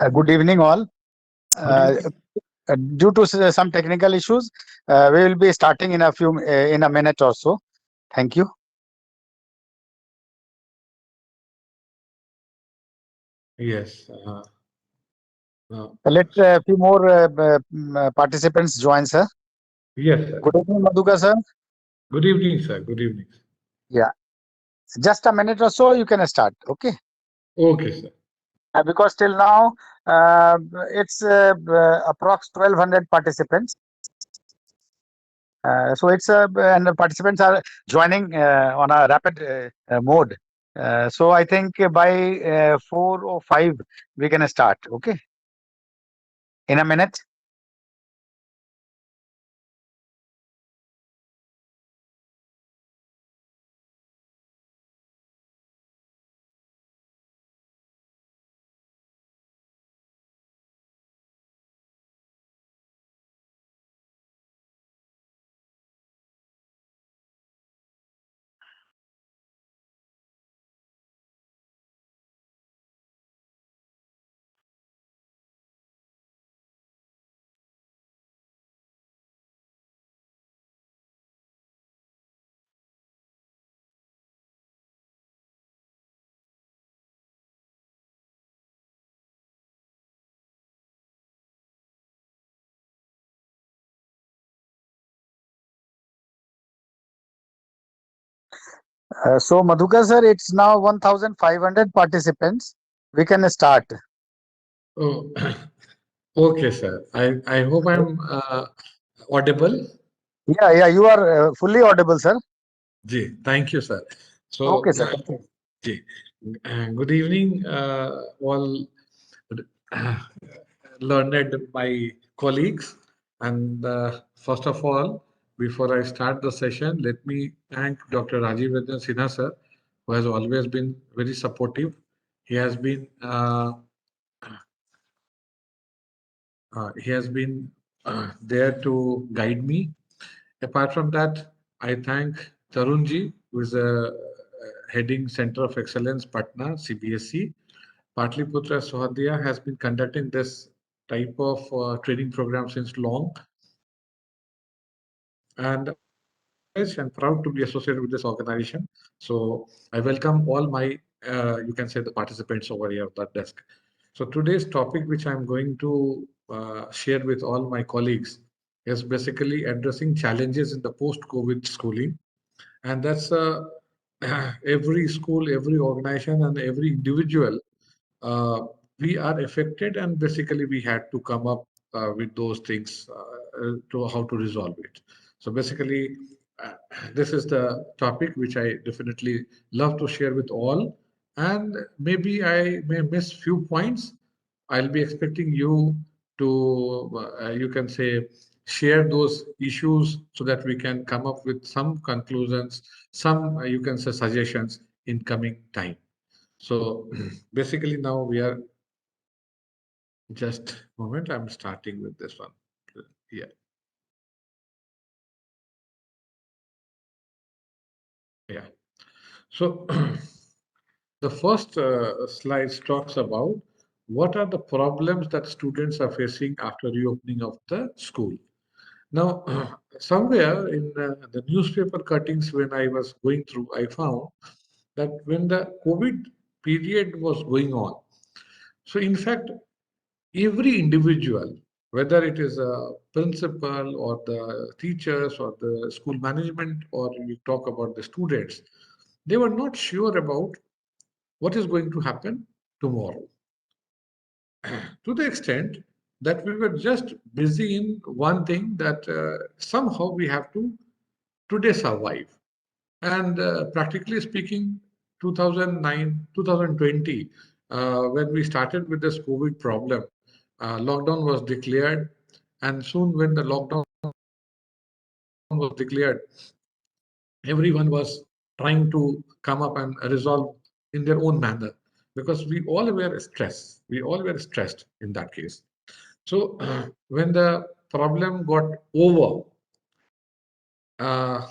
Good evening, all. Good Uh, evening. Due to some technical issues, we will be starting in a minute or so. Thank you. Yes. Let a few more participants join, sir. yes, sir. Good evening, Madhuka, sir. Good evening, sir. Good evening. Yeah, just a minute or so, you can start. Okay. Okay, sir. Because till now, it's approx 1,200 participants. So it's and the participants are joining on a rapid mode. So I think by 4 or 5 we can start. Okay, in a minute. So Madhuka sir, it's now 1,500 participants. We can start. Oh, okay, sir. I hope I'm audible. Yeah, you are fully audible, sir. Ji, thank you, sir. Okay, So, sir. ji, good evening, all uh, learned my colleagues. And first of all, before I start the session, let me thank Dr. Rajiv Ranjan Sinha, sir, who has always been very supportive. He has been there to guide me. Apart from that, I thank Tarunji, who is a heading Center of Excellence, Patna, CBSE. Patliputra Sohadia has been conducting this type of training program since long, and I'm privileged and proud to be associated with this organization. So I welcome all my, you can say, the participants over here at that desk. So today's topic, which I'm going to share with all my colleagues, is basically addressing challenges in the post-COVID schooling, and that's every school, every organization, and every individual. Uh, we are affected, and basically we had to come up with those things to how to resolve it. So basically, uh, this is the topic which I definitely love to share with all, and maybe I may miss few points. I'll be expecting you to, you can say, share those issues so that we can come up with some conclusions, some, you can say, suggestions in coming time. So basically now we are just moment. I'm starting with this one. Yeah, yeah. So the first slide talks about what are the problems that students are facing after reopening of the school. Now, somewhere in the newspaper cuttings when I was going through, I found that when the COVID period was going on, so in fact, every individual, whether it is a principal or the teachers or the school management, or you talk about the students, they were not sure about what is going to happen tomorrow. To the extent that we were just busy in one thing, that somehow we have to today survive. And practically speaking, 2009, 2020, when we started with this COVID problem, lockdown was declared. And soon, when the lockdown was declared, everyone was trying to come up and resolve in their own manner, because we all were stressed. We all were stressed in that case. So, when the problem got over,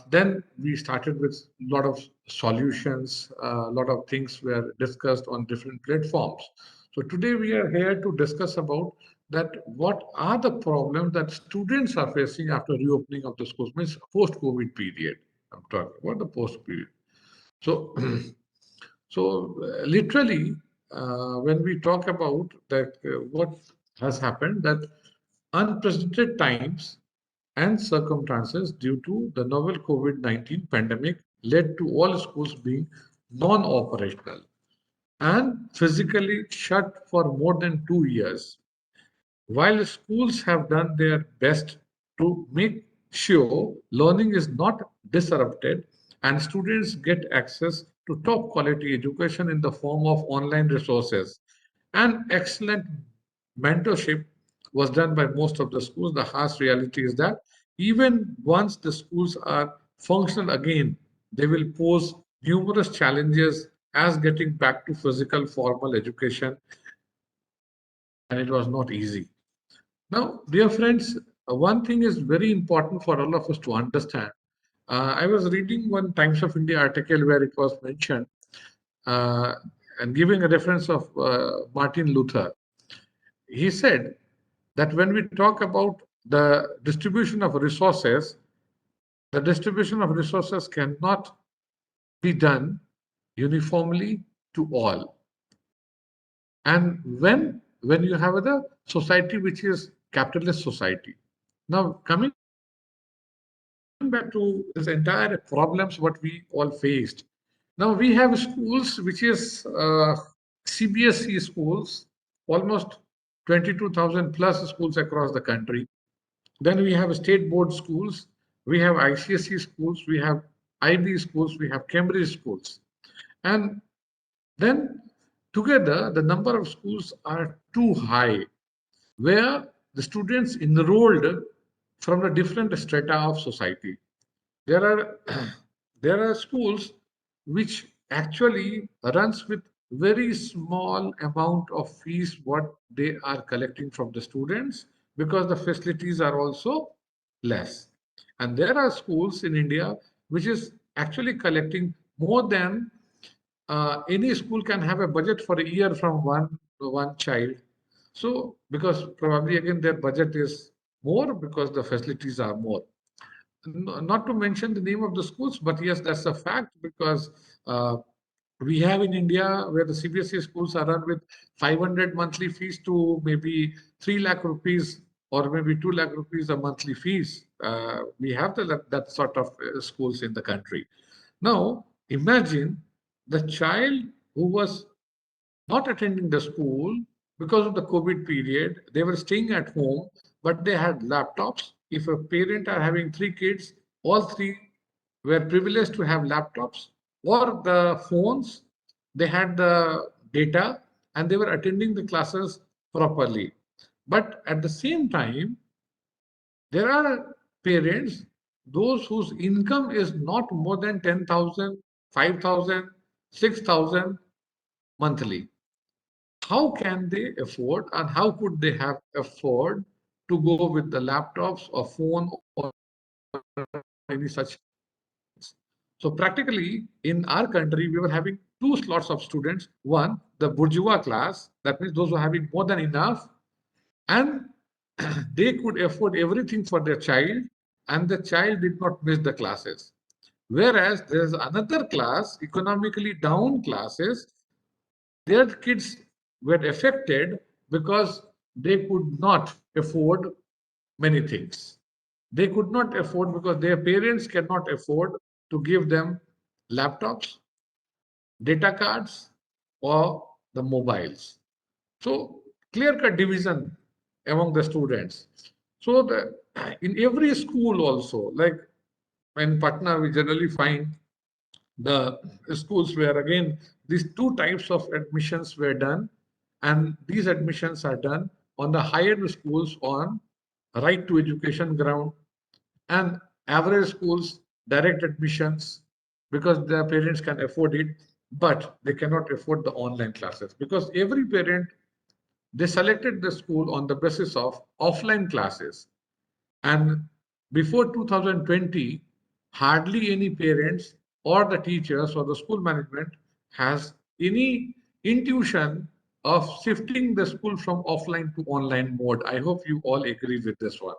then we started with a lot of solutions, a lot of things were discussed on different platforms. So today we are here to discuss about that what are the problems that students are facing after reopening of the schools, means post-COVID period. I'm talking about the post period. So, literally, when we talk about that, what has happened, that unprecedented times and circumstances due to the novel COVID-19 pandemic led to all schools being non-operational and physically shut for more than 2 years. While schools have done their best to make sure learning is not disrupted and students get access to top quality education in the form of online resources and excellent mentorship was done by most of the schools, the harsh reality is that even once the schools are functional again, they will pose numerous challenges as getting back to physical formal education, and it was not easy. Now, dear friends, one thing is very important for all of us to understand. I was reading one Times of India article where it was mentioned uh, and giving a reference of Martin Luther. He said that when we talk about the distribution of resources, the distribution of resources cannot be done uniformly to all. And when you have the society which is capitalist society. Now, coming back to this entire problems what we all faced. Now we have schools which is CBSE schools, almost 22,000 plus schools across the country. Then we have state board schools, we have ICSE schools, we have IB schools, we have Cambridge schools. And then together the number of schools are too high, where the students enrolled from the different strata of society. There are there are schools which actually runs with very small amount of fees what they are collecting from the students, because the facilities are also less. And there are schools in India which is actually collecting more than any school can have a budget for a year from one child. So because probably again their budget is more because the facilities are more. Not to mention the name of the schools, but yes, that's a fact, because we have in India where the CBSE schools are run with 500 monthly fees to maybe 3 lakh rupees or maybe 2 lakh rupees a monthly fees. We have that sort of schools in the country. Now, imagine the child who was not attending the school because of the COVID period. They were staying at home, but they had laptops. If a parent are having 3 kids, all three were privileged to have laptops or the phones. They had the data and they were attending the classes properly. But at the same time, there are parents, those whose income is not more than 10,000, 5,000, 6,000 monthly. How can they afford and how could they have afford to go with the laptops or phone or any such? So practically in our country, we were having two slots of students. One, the bourgeois class, that means those who are having more than enough, and they could afford everything for their child, and the child did not miss the classes. Whereas there is another class, economically down classes, their kids were affected because they could not afford many things. They could not afford because their parents cannot afford to give them laptops, data cards, or the mobiles. So clear-cut division among the students. So in every school also, like in Patna, we generally find the schools where again these two types of admissions were done, and these admissions are done on the higher schools on right to education ground, and average schools direct admissions because their parents can afford it, but they cannot afford the online classes because every parent, they selected the school on the basis of offline classes. And before 2020, hardly any parents or the teachers or the school management has any intuition of shifting the school from offline to online mode. I hope you all agree with this one.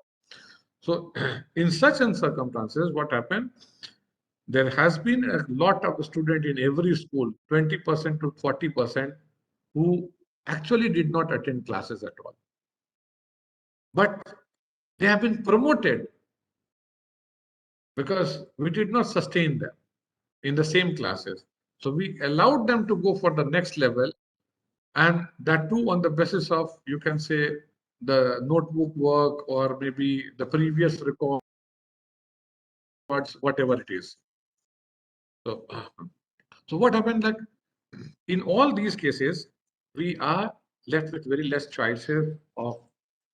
So, in such and circumstances, what happened? There has been a lot of student in every school, 20% to 40%, who actually did not attend classes at all. But they have been promoted because we did not sustain them in the same classes. So we allowed them to go for the next level, and that too on the basis of, you can say, the notebook work or maybe the previous records, whatever it is. So, so what happened? Like in all these cases, we are left with very less choices of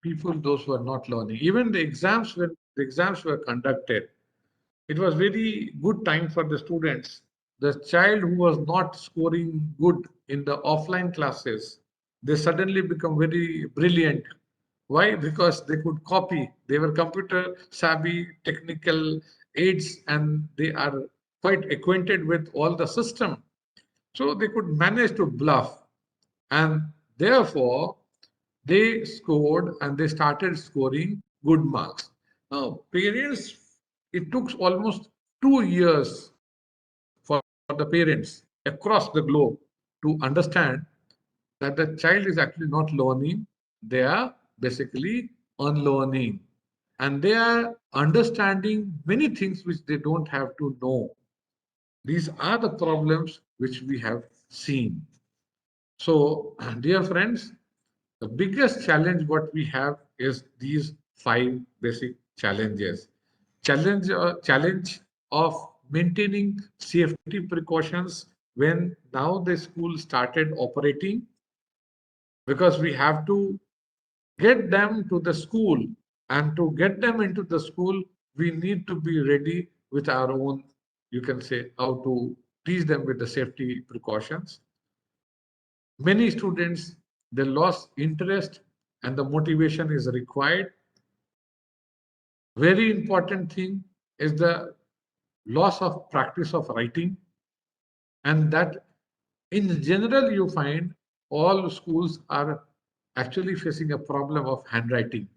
people, those who are not learning. Even the exams, when the exams were conducted, it was very good time for the students. The child who was not scoring good in the offline classes, they suddenly become very brilliant. Why? Because they could copy. They were computer savvy, technical aids, and they are quite acquainted with all the system. So they could manage to bluff. And therefore, they scored and they started scoring good marks. Now, parents, it took almost 2 years for the parents across the globe to understand that the child is actually not learning, they are basically unlearning. And they are understanding many things which they don't have to know. These are the problems which we have seen. So, dear friends, the biggest challenge what we have is these five basic challenges. Challenge of maintaining safety precautions when now the school started operating, because we have to get them to the school, and to get them into the school we need to be ready with our own, you can say, how to teach them with the safety precautions. Many students, they lost interest and the motivation is required. Very important thing is the loss of practice of writing, and that in general you find all schools are actually facing a problem of handwriting.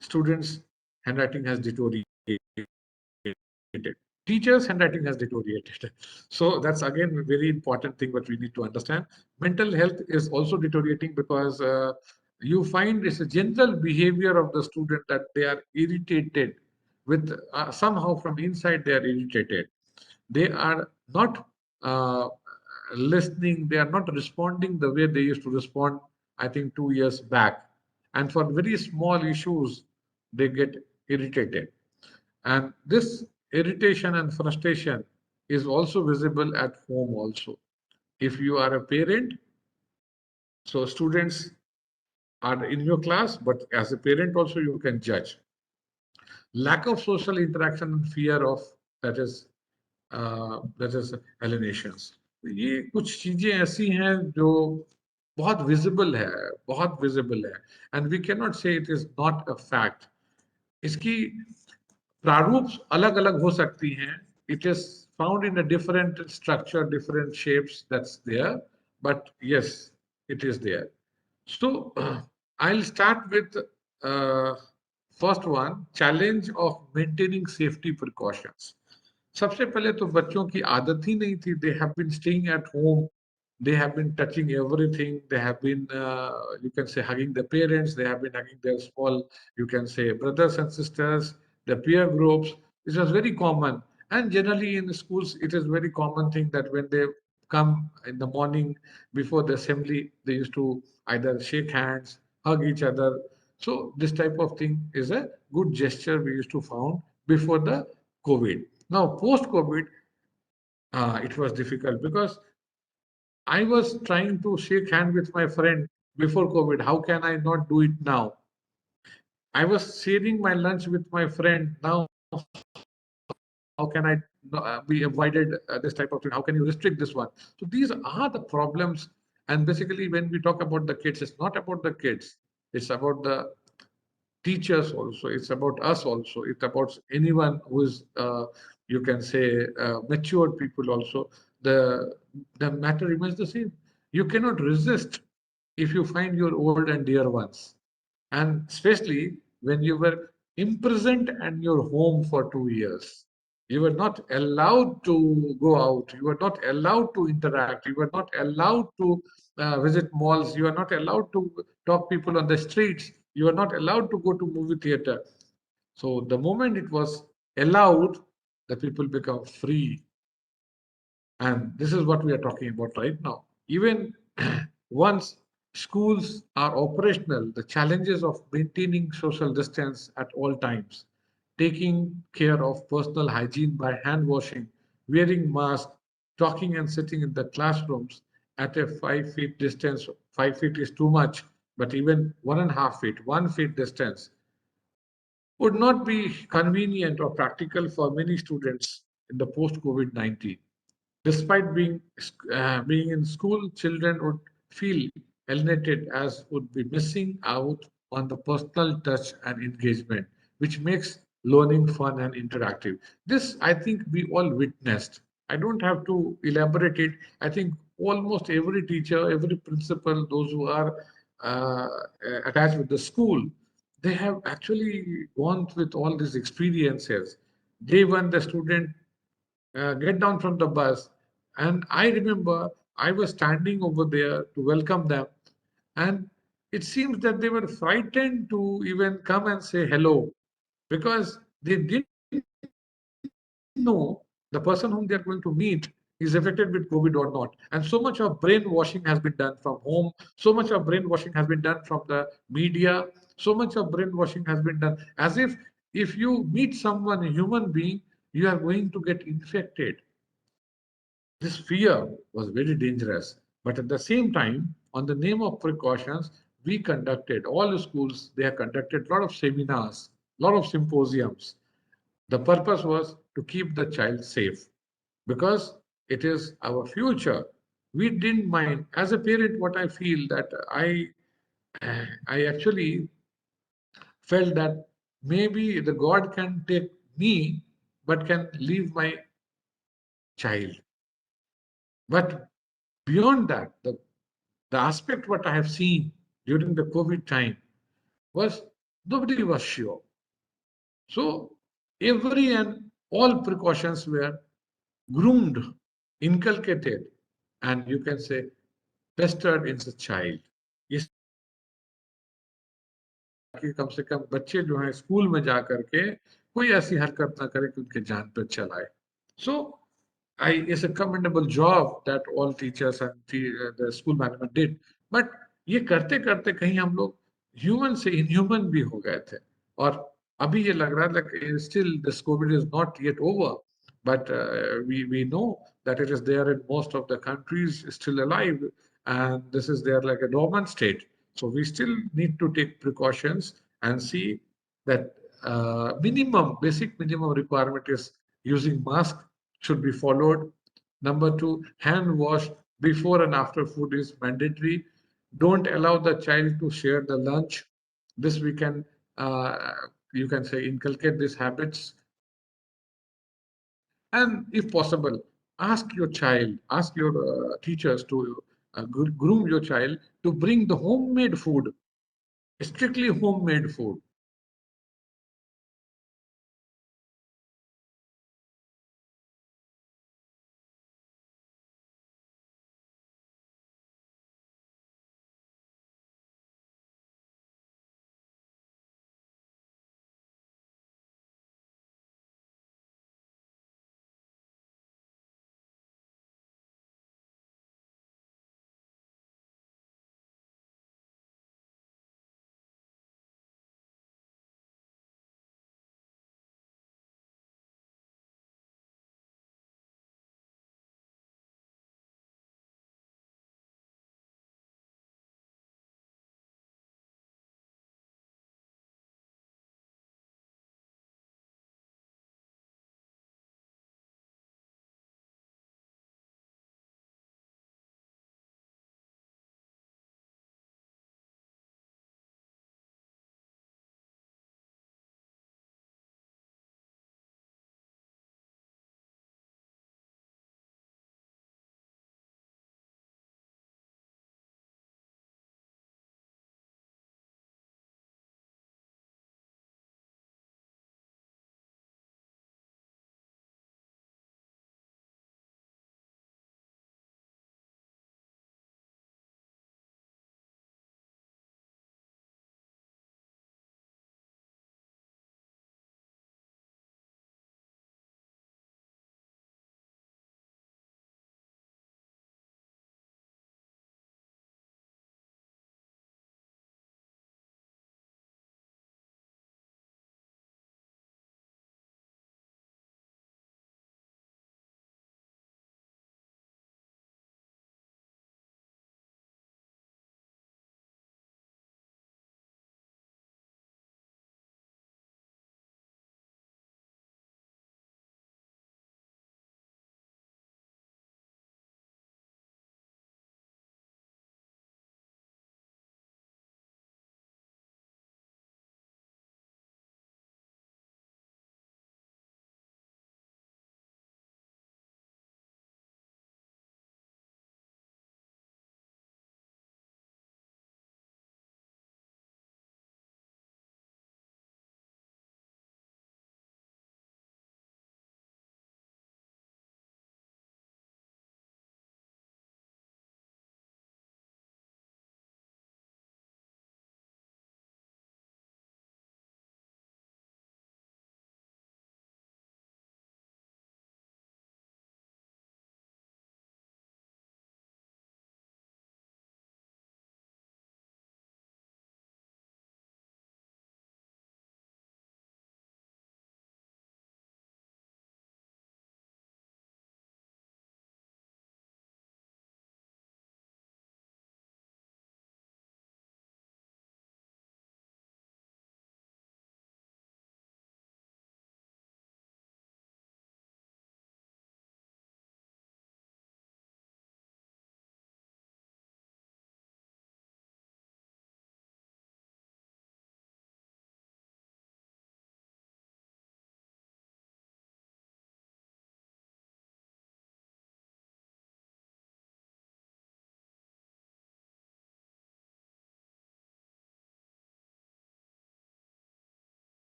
Students' handwriting has deteriorated. Teachers' handwriting has deteriorated. So that's again a very important thing what we need to understand. Mental health is also deteriorating because you find it's a general behavior of the student that they are irritated with, somehow from inside they are irritated. They are not uh, listening, they are not responding the way they used to respond, I think, 2 years back. And for very small issues, they get irritated. And this irritation and frustration is also visible at home also. If you are a parent, so students are in your class, but as a parent also you can judge. Lack of social interaction and fear of, that is alienations. ये कुछ चीजें ऐसी हैं जो बहुत visible है, बहुत visible है, एंड वी कैन नॉट से it is not a fact. इसकी प्रारूप अलग अलग हो सकती हैं. It is found in a different structure, different shapes, that's there, but yes, it is there. So I'll start with uh, first one, challenge of maintaining safety precautions. सबसे पहले तो बच्चों की आदत ही नहीं थी. They have been staying at home. They have been touching everything. They have been, you can say, hugging their parents. They have been hugging their small, you can say, brothers and sisters, their peer groups. This was very common. And generally in the schools, it is very common thing that when they come in the morning before the assembly, they used to either shake hands, hug each other. So this type of thing is a good gesture we used to found before the COVID. Now, post-COVID, it was difficult because I was trying to shake hand with my friend before COVID. How can I not do it now? I was sharing my lunch with my friend. Now, how can I be avoided this type of thing? How can you restrict this one? So these are the problems. And basically, when we talk about the kids, it's not about the kids. It's about the teachers also. It's about us also. It's about anyone who is, you can say, matured people also. The matter remains the same. You cannot resist if you find your old and dear ones, and especially when you were imprisoned in your home for 2 years. You were not allowed to go out. You were not allowed to interact. You were not allowed to visit malls. You are not allowed to talk people on the streets. You are not allowed to go to movie theater. So the moment it was allowed, the people become free. And this is what we are talking about right now. Even once schools are operational, the challenges of maintaining social distance at all times, taking care of personal hygiene by hand washing, wearing masks, talking and sitting in the classrooms at a 5 feet distance. 5 feet is too much, but even 1.5 feet, 1 feet distance would not be convenient or practical for many students in the post COVID 19. Despite being in school, children would feel alienated as would be missing out on the personal touch and engagement, which makes learning fun and interactive. This, I think, we all witnessed. I don't have to elaborate it. I think almost every teacher, every principal, those who are uh, attached with the school, they have actually gone with all these experiences. Day one, the student get down from the bus. And I remember I was standing over there to welcome them. And it seems that they were frightened to even come and say hello because they didn't know the person whom they are going to meet is affected with COVID or not. And so much of brainwashing has been done from home, so much of brainwashing has been done from the media, so much of brainwashing has been done as if you meet someone, a human being, you are going to get infected. This fear was very dangerous. But at the same time, on the name of precautions, we conducted, all the schools, they have conducted a lot of seminars, a lot of symposiums. The purpose was to keep the child safe because it is our future. We didn't mind. As a parent, what I feel that I actually felt that maybe the God can take me, but can leave my child. But beyond that, the aspect what I have seen during the COVID time was nobody was sure. So every and all precautions were groomed, inculcated, and you can say pestered in the child. इसलिए ताकि कम से कम बच्चे जो हैं school में जा करके कोई ऐसी हरकत ना करे कि उनके जान पे चलाए. So it's a commendable job that all teachers and the school management did. But ये करते करते कहीं हम लोग ह्यूमन से इनह्यूमन भी हो गए थे. और अभी ये लग रहा था कि still this COVID is not yet over. But we know that it is there in most of the countries still alive. And this is there like a dormant state. So we still need to take precautions and see that basic minimum requirement is using mask should be followed. Number two, hand wash before and after food is mandatory. Don't allow the child to share the lunch. This we can, you can say, inculcate these habits. And if possible, ask your child, ask your teachers to groom your child to bring the homemade food, strictly homemade food.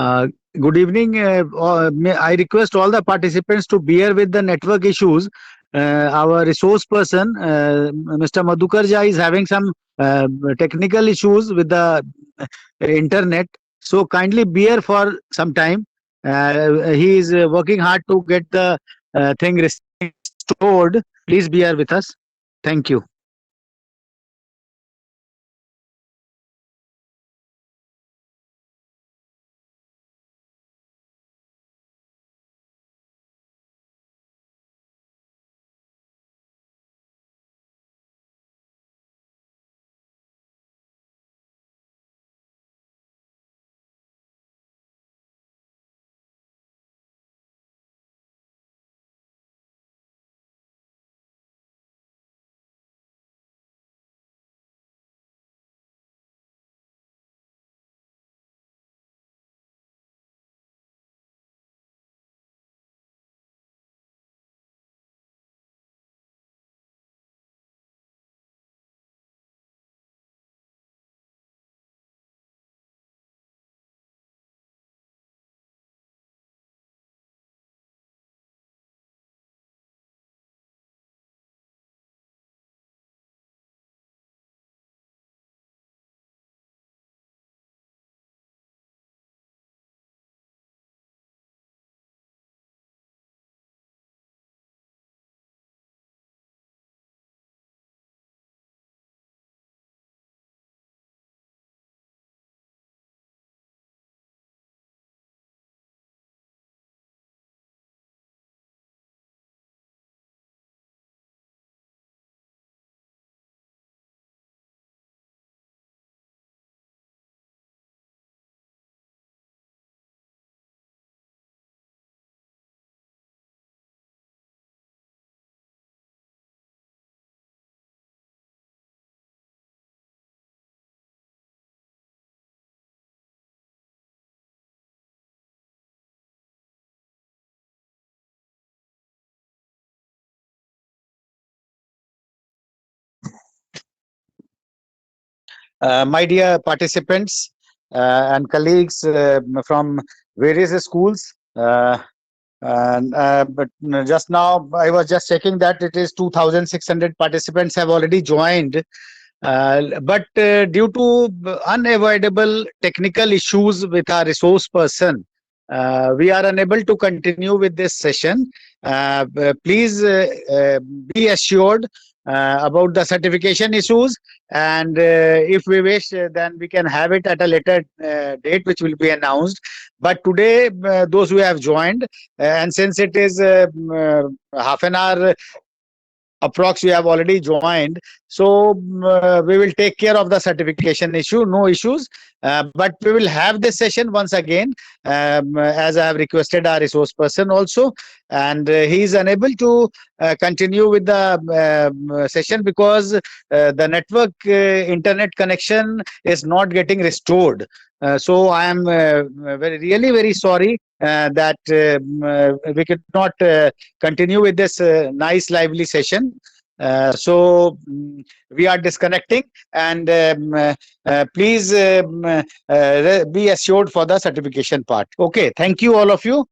Uh, Good evening. I request all the participants to bear with the network issues. Our resource person, Mr. Madhukarja, is having some technical issues with the internet. So kindly bear for some time. He is working hard to get the thing restored. Please bear with us. Thank you. My dear participants and colleagues from various schools, but just now I was just checking that it is 2,600 participants have already joined. But due to unavoidable technical issues with our resource person, we are unable to continue with this session. Please be assured about the certification issues, and if we wish, then we can have it at a later date, which will be announced. But today, those who have joined, and since it is half an hour approx you have already joined, so we will take care of the certification issue, no issues. But we will have this session once again, as I have requested our resource person also, and he is unable to continue with the session because the network internet connection is not getting restored. So I am really very sorry that we could not continue with this nice lively session. We are disconnecting, and please be assured for the certification part. Okay, thank you all of you.